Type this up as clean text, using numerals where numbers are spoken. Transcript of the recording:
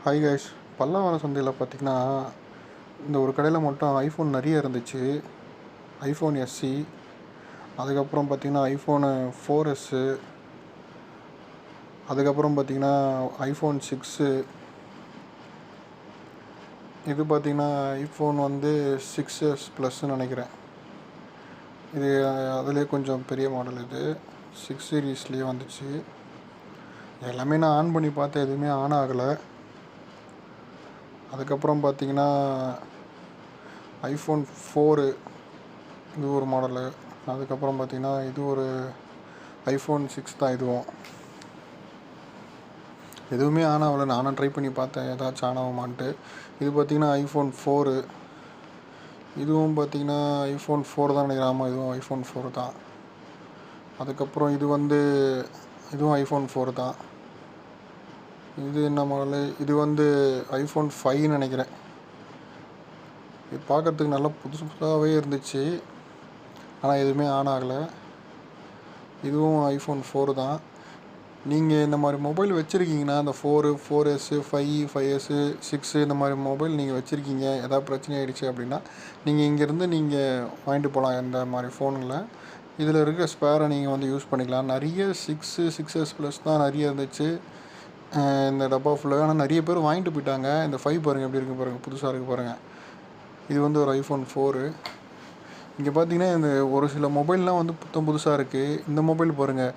Hi guys. Pallavaram சந்தையில் பார்த்தீங்கன்னா, இந்த ஒரு கடையில் மட்டும் ஐஃபோன் நிறைய இருந்துச்சு. ஐஃபோன் எஸ்சி, அதுக்கப்புறம் பார்த்தீங்கன்னா ஐஃபோனு 4எஸ்ஸு, அதுக்கப்புறம் பார்த்தீங்கன்னா ஐஃபோன் 6, இது பார்த்தீங்கன்னா ஐஃபோன் வந்து 6s ப்ளஸ்ன்னு நினைக்கிறேன். இது அதிலே கொஞ்சம் பெரிய மாடல். இது 6 சீரீஸ்லேயே வந்துச்சு. எல்லாமே நான் ஆன் பண்ணி பார்த்தேன், எதுவுமே ஆன் ஆகலை. அதுக்கப்புறம் பார்த்தீங்கன்னா ஐஃபோன் 4, இது ஒரு மாடலு. அதுக்கப்புறம் பார்த்தீங்கன்னா இது ஒரு ஐஃபோன் 6 தான். எதுவுமே ஆன் ஆகலை. நானும் ட்ரை பண்ணி பார்த்தேன் ஏதாச்சும் ஆன் ஆகுமான்ட்டு. இது பார்த்தீங்கன்னா ஐஃபோன் 4, இதுவும் பார்த்தீங்கன்னா ஐஃபோன் 4 தான் நினைக்கிறேன். ஆமாம், இதுவும் ஐஃபோன் 4 தான். அதுக்கப்புறம் இதுவும் ஐஃபோன் 4 தான். இது என்ன மாடலு? இது வந்து ஐஃபோன் 5 நினைக்கிறேன். இது பார்க்குறதுக்கு நல்லா புதுசு புதுசாகவே இருந்துச்சு, ஆனால் எதுவுமே ஆன் ஆகலை. இதுவும் ஐஃபோன் 4 தான். நீங்கள் இந்த மாதிரி மொபைல் வச்சுருக்கீங்கன்னா, இந்த 4S 5S 6 இந்த மாதிரி மொபைல் நீங்கள் வச்சுருக்கீங்க, எதாவது பிரச்சனை ஆகிடுச்சு அப்படின்னா, நீங்கள் இங்கேருந்து நீங்கள் வாங்கிட்டு போகலாம். இந்த மாதிரி ஃபோனில் இதில் இருக்கிற ஸ்பேரை நீங்கள் வந்து யூஸ் பண்ணிக்கலாம். நிறைய 6S ப்ளஸ் தான் நிறைய இருந்துச்சு இந்த டப்பா ஃபுல்லாக. ஆனால் நிறைய பேர் வாங்கிட்டு போயிட்டாங்க. இந்த 5 பாருங்கள் எப்படி இருக்குது பாருங்கள், புதுசாக இருக்குது பாருங்கள். இது வந்து ஒரு ஐஃபோன் 4. இங்கே பார்த்தீங்கன்னா இந்த ஒரு சில மொபைல்லாம் வந்து புதுசாக இருக்குது. இந்த மொபைல் பாருங்கள்.